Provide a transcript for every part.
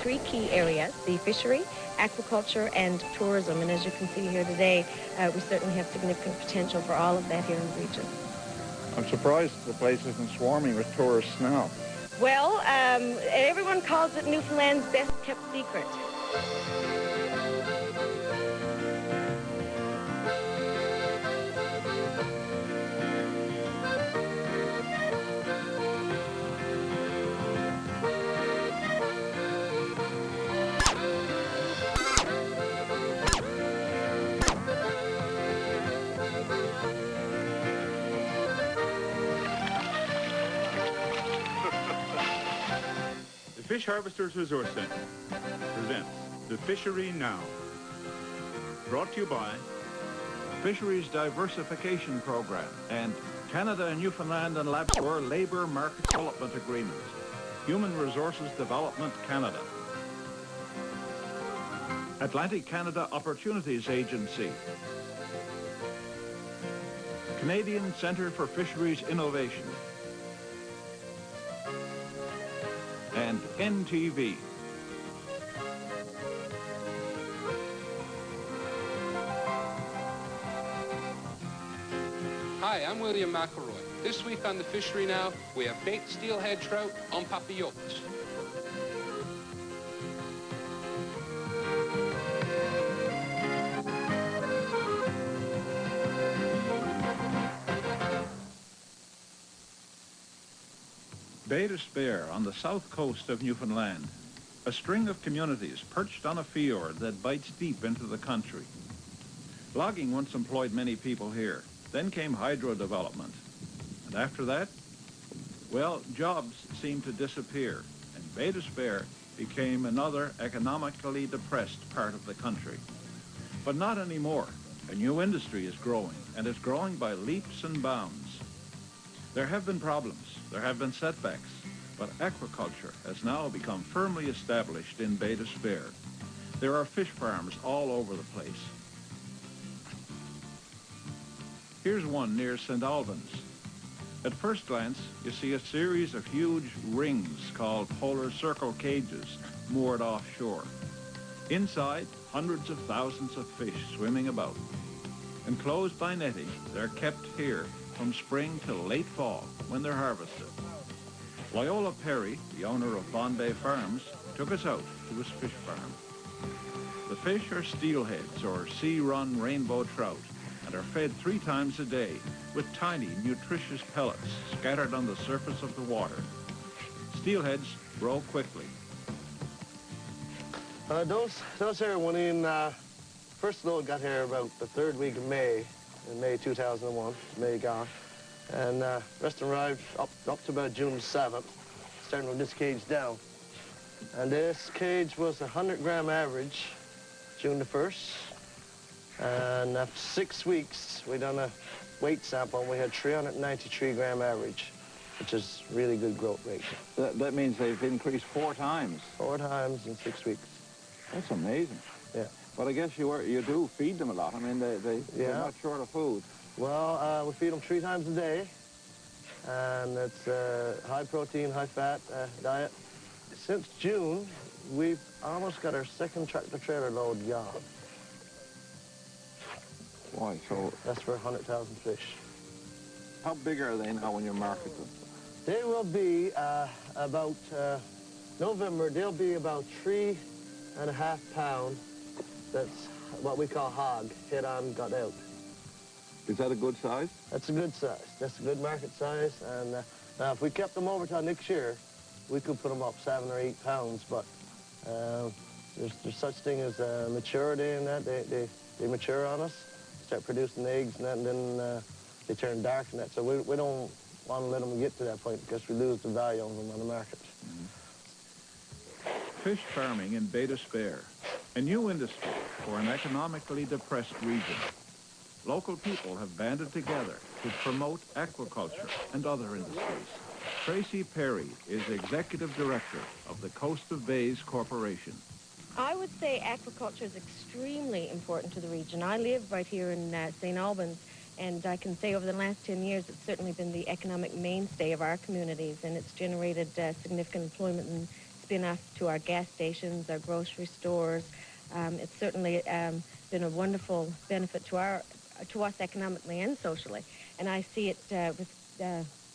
three key areas: the fishery, aquaculture, and tourism. And as you can see here today, we certainly have significant potential for all of that here in the region. I'm surprised the place isn't swarming with tourists now. Well, everyone calls it Newfoundland's best-kept secret. The Fish Harvesters Resource Centre presents The Fishery Now. Brought to you by Fisheries Diversification Program and Canada and Newfoundland and Labrador Labour Market Development Agreement, Human Resources Development Canada, Atlantic Canada Opportunities Agency, Canadian Centre for Fisheries Innovation, and NTV. Hi, I'm William McElroy. This week on The Fishery Now, we have baked steelhead trout on papillotes. Bay d'Espoir on the south coast of Newfoundland, a string of communities perched on a fjord that bites deep into the country. Logging once employed many people here. Then came hydro development. And after that, well, jobs seemed to disappear, and Bay d'Espoir became another economically depressed part of the country. But not anymore. A new industry is growing, and it's growing by leaps and bounds. There have been problems, there have been setbacks, but aquaculture has now become firmly established in Bay d'Espoir. There are fish farms all over the place. Here's one near St.Albans. At first glance, you see a series of huge rings called polar circle cages moored offshore. Inside, hundreds of thousands of fish swimming about. Enclosed by netting, they're kept here from spring till late fall when they're harvested. Loyola Perry, the owner of Bombay Farms, took us out to his fish farm. The fish are steelheads or sea-run rainbow trout and are fed 3 times a day with tiny, nutritious pellets scattered on the surface of the water. Steelheads grow quickly. Those here went in, first load got here about the 3rd week of May, in May 2001, May gone. And rest arrived up to about June 7th, starting from this cage down. And this cage was a 100-gram average, June the 1st. And after 6 weeks, we done a weight sample, and we had 393-gram average, which is really good growth rate. That means they've increased 4 times. 4 times in 6 weeks. That's amazing. Yeah. But I guess you do feed them a lot. I mean, they're not short of food. Well, we feed them 3 times a day, and it's a high protein, high fat diet. Since June, we've almost got our 2nd tractor-trailer load gone. Why? So that's for 100,000 fish. how big are they now when you market them? They will be about November. They'll be about 3.5 pounds. That's what we call hog, head on, gut out. Is that a good size? That's a good size. That's a good market size. And now if we kept them over till next year, we could put them up 7 or 8 pounds. But there's such thing as maturity in that. They mature on us, start producing eggs, and, that, and then they turn dark and that. So we don't want to let them get to that point because we lose the value of them on the market. Fish farming in Bay d'Espoir, a new industry for an economically depressed region. Local people have banded together to promote aquaculture and other industries. Tracy Perry is Executive Director of the Coast of Bays Corporation. I would say aquaculture is extremely important to the region. I live right here in St. Albans, and I can say over the last 10 years it's certainly been the economic mainstay of our communities, and it's generated significant employment in been out to our gas stations, our grocery stores. It's certainly been a wonderful benefit to us economically and socially. And I see it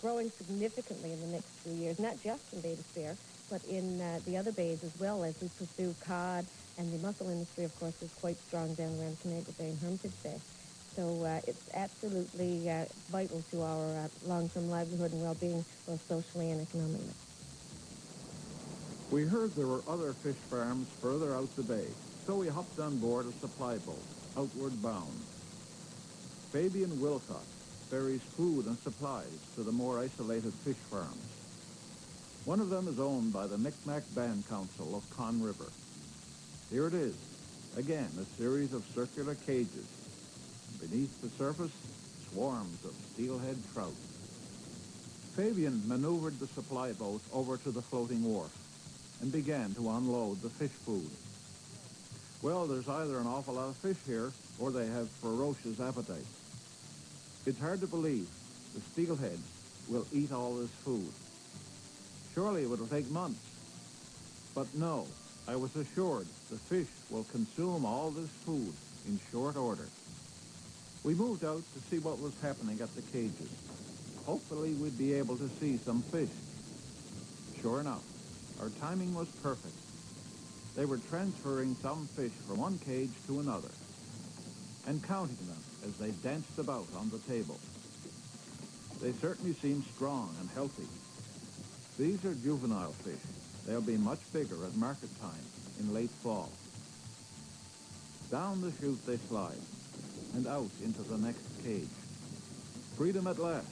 growing significantly in the next few years, not just in Bay d'Espère, but in the other bays as well, as we pursue cod, and the mussel industry, of course, is quite strong down around Conagra Bay and Hermitage Bay. So it's absolutely vital to our long-term livelihood and well-being, both socially and economically. We heard there were other fish farms further out the bay, so we hopped on board a supply boat, outward bound. Fabian Wilcott ferries food and supplies to the more isolated fish farms. One of them is owned by the Micmac Band Council of Conn River. Here it is, again a series of circular cages. Beneath the surface, swarms of steelhead trout. Fabian maneuvered the supply boat over to the floating wharf and began to unload the fish food. Well, there's either an awful lot of fish here or they have ferocious appetites. It's hard to believe the steelheads will eat all this food. Surely it will take months. But no, I was assured the fish will consume all this food in short order. We moved out to see what was happening at the cages. Hopefully we'd be able to see some fish. Sure enough, our timing was perfect. They were transferring some fish from one cage to another and counting them as they danced about on the table. They certainly seemed strong and healthy. These are juvenile fish. They'll be much bigger at market time in late fall. Down the chute they slide and out into the next cage. Freedom at last.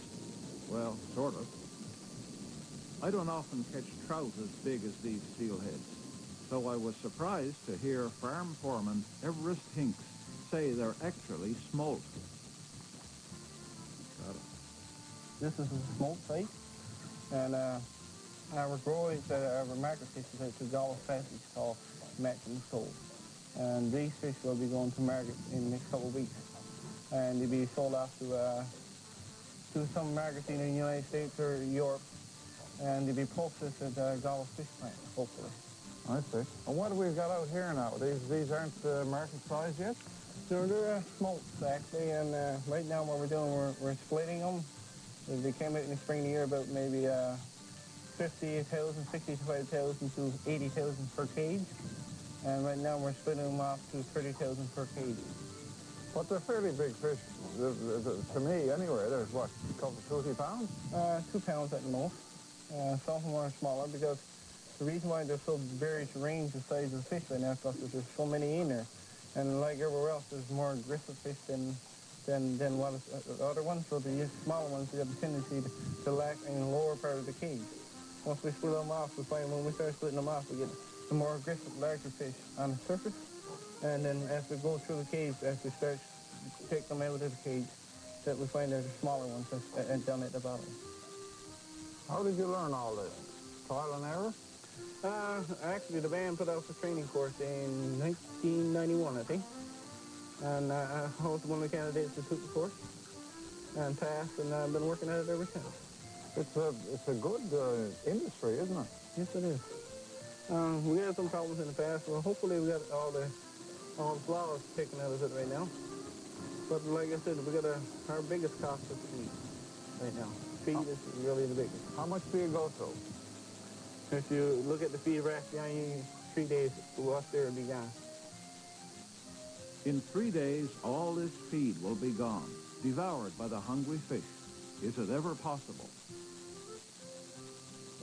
Well, sort of. I don't often catch trout as big as these steelheads, so I was surprised to hear farm foreman Everest Hinks say they're actually smolt. Got it. This is a smolt site, and our growers, our market fish is out to Gulf Passage called Maximum Sold. And these fish will be going to market in the next couple of weeks. And they'll be sold off to some markets in the United States or Europe. And they'll be processed at the Gulf Fish Plant, hopefully. I see. And what have we got out here now? These aren't market size yet? So they're smolts, actually, and right now what we're doing, we're splitting them. They came out in the spring of the year about maybe 50,000, 65,000 to 80,000 per cage. And right now we're splitting them off to 30,000 per cage. But they're fairly big fish. To me, anyway, there's what, a couple, 2 or 3 pounds? 2 pounds at the most. Some of them are smaller because the reason why they're so various range of size of fish right now is because there's so many in there. And like everywhere else, there's more aggressive fish than what is the other ones. So the smaller ones, they have a tendency to lack in the lower part of the cage. Once we split them off, we find when we start splitting them off, we get the more aggressive, larger fish on the surface. And then as we go through the cage, as we start to take them out of the cage, that we find there's smaller ones down at the bottom. How did you learn all this? Trial and error? Actually, the band put out a training course in 1991, I think. And I was one of the candidates that took the course and passed, and I've been working at it ever since. It's a good industry, isn't it? Yes, it is. We had some problems in the past. Well, hopefully we got all the flaws taken out of it right now. But like I said, we got our biggest cost is feed right now. Feed is really the biggest. How much do you go through? If you look at the feed rack behind you, 3 days, the wash there will be gone. In 3 days, all this feed will be gone, devoured by the hungry fish. Is it ever possible?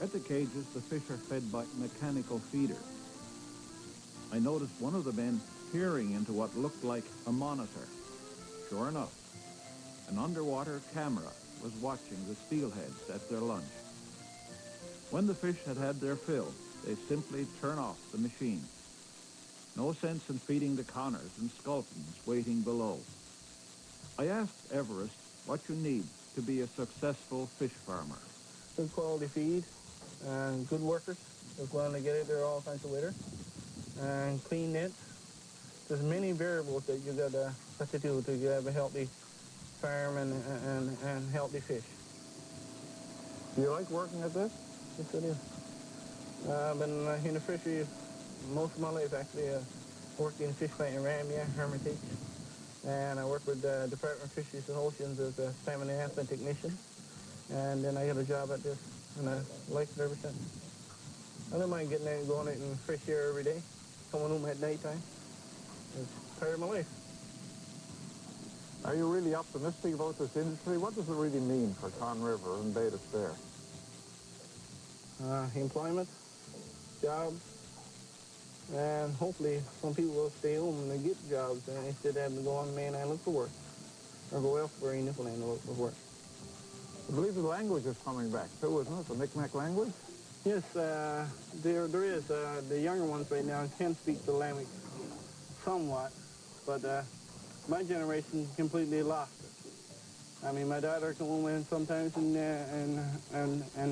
At the cages, the fish are fed by mechanical feeders. I noticed one of the men peering into what looked like a monitor. Sure enough, an underwater camera was watching the steelheads at their lunch. When the fish had had their fill, they simply turn off the machine. No sense in feeding the conners and sculpins waiting below. I asked Everest what you need to be a successful fish farmer. Good quality feed and good workers. They're going to get it there all kinds of later. And clean nets. There's many variables that you got to do to have a healthy farm and healthy fish. Do you like working at this? Yes, it is. I've been in the fishery most of my life, actually. Worked in fish plant in Ramia, Hermitage, and I worked with the Department of Fisheries and Oceans as a salmon enhancement technician. And then I got a job at this, and I liked it ever since. I don't mind getting out and going out in fresh air every day, coming home at nighttime. It's part of my life. Are you really optimistic about this industry? What does it really mean for Con River and Bay d'Espoir? Employment, jobs, and hopefully some people will stay home and they get jobs instead of having to go on the main island for work, or go elsewhere in Newfoundland to look for work. I believe the language is coming back too, isn't it? The Mi'kmaq language? Yes, there is. The younger ones right now can speak the language somewhat, but my generation completely lost it. I mean, my daughter come home in sometimes and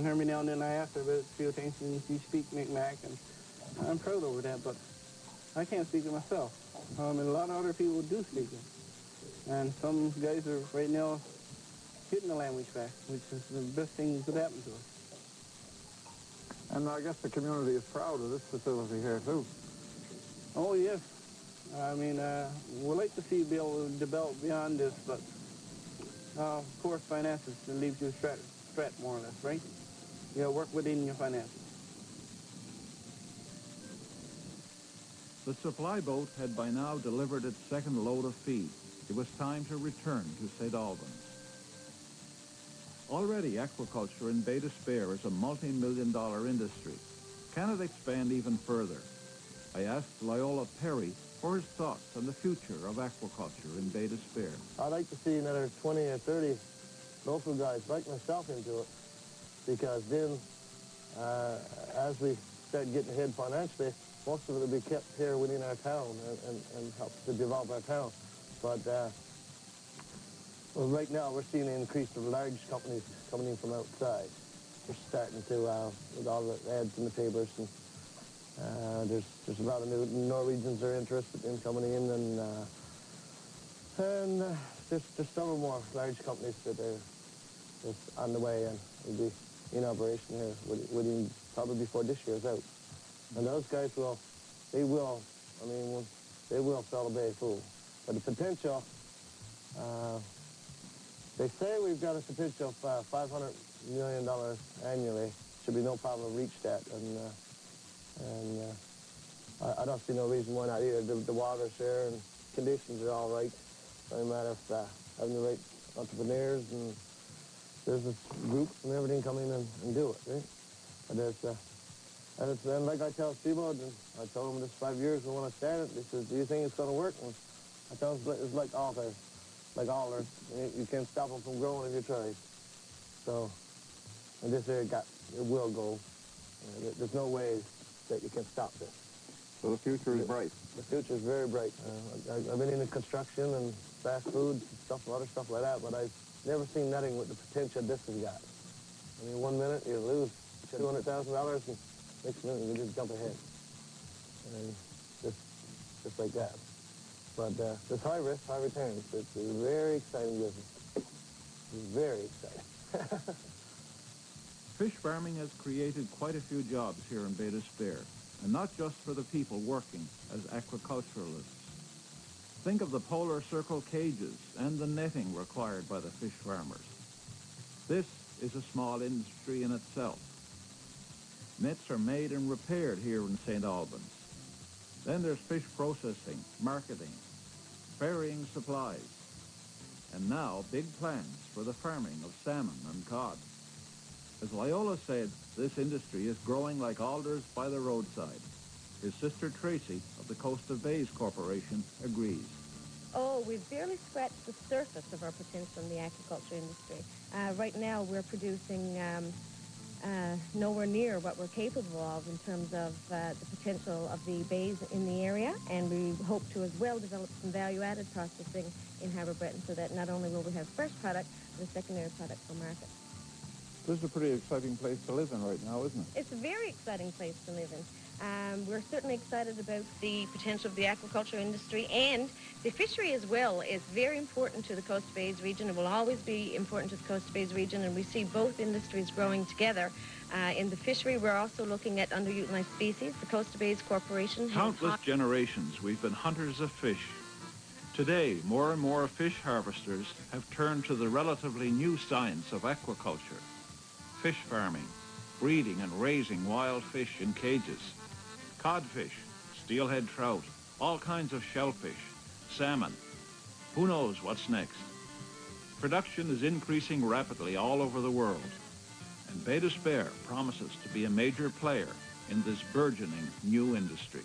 every now and then I ask her about it a few things, and she speaks Mi'kmaq, and I'm proud over that, but I can't speak it myself. And a lot of other people do speak it. And some guys are right now getting the language back, which is the best thing that could happen to us. And I guess the community is proud of this facility here too. Oh, yes. I mean, we'd like to see be able to develop beyond this, but of course, finances leaves you strapped more or less, right? You know, work within your finances. The supply boat had by now delivered its second load of feed. It was time to return to St. Albans. Already, aquaculture in Bay d'Espoir is a multi-million-dollar industry. Can it expand even further? I asked Loyola Perry for his thoughts on the future of aquaculture in Bay d'Espoir. I'd like to see another 20 or 30 local guys like myself into it, because then as we start getting ahead financially, most of it will be kept here within our town and help to develop our town. But well, right now we're seeing an increase of large companies coming in from outside. We're starting to, with all the ads in the papers, and there's a lot of new Norwegians are interested in coming in, and there's several more large companies that are just on the way and will be in operation here within probably before this year's out. And those guys will fill the bay full. But the potential, they say we've got a potential of $500 million annually. Should be no problem to reach that. And I don't see no reason why not either. The water's there and conditions are all right. It's only a matter of having the right entrepreneurs and business groups and everything come in and do it, right? And like I tell people, I told them this 5 years we want to start it. They said, do you think it's going to work? And I tell them it's like all there. Like all there. You can't stop them from growing if you try. So, and this area it will go. There's no way that you can stop this. So the future is bright. The future is very bright. I've been in the construction and fast food, other stuff like that, but I've never seen nothing with the potential this has got. I mean, 1 minute you lose $200,000, and next minute you just jump ahead. And just like that. But it's high risk, high returns. It's a very exciting business. It's very exciting. Fish farming has created quite a few jobs here in Bay d'Espoir, and not just for the people working as aquaculturalists. Think of the polar circle cages and the netting required by the fish farmers. This is a small industry in itself. Nets are made and repaired here in St. Albans. Then there's fish processing, marketing, ferrying supplies, and now big plans for the farming of salmon and cod. As Loyola said, this industry is growing like alders by the roadside. His sister Tracy of the Coast of Bays Corporation agrees. Oh, we've barely scratched the surface of our potential in the aquaculture industry. Right now we're producing nowhere near what we're capable of in terms of the potential of the bays in the area, and we hope to as well develop some value-added processing in Harbour Breton so that not only will we have fresh product, but a secondary product for market. This is a pretty exciting place to live in right now, isn't it? It's a very exciting place to live in. We're certainly excited about the potential of the aquaculture industry, and the fishery as well is very important to the Coast of Bays region. It will always be important to the Coast of Bays region, and we see both industries growing together. In the fishery, we're also looking at underutilized species. The Coast of Bays Corporation has Countless generations we've been hunters of fish. Today, more and more fish harvesters have turned to the relatively new science of aquaculture, fish farming, breeding and raising wild fish in cages, codfish, steelhead trout, all kinds of shellfish, salmon. Who knows what's next? Production is increasing rapidly all over the world, and Bay d'Espoir promises to be a major player in this burgeoning new industry.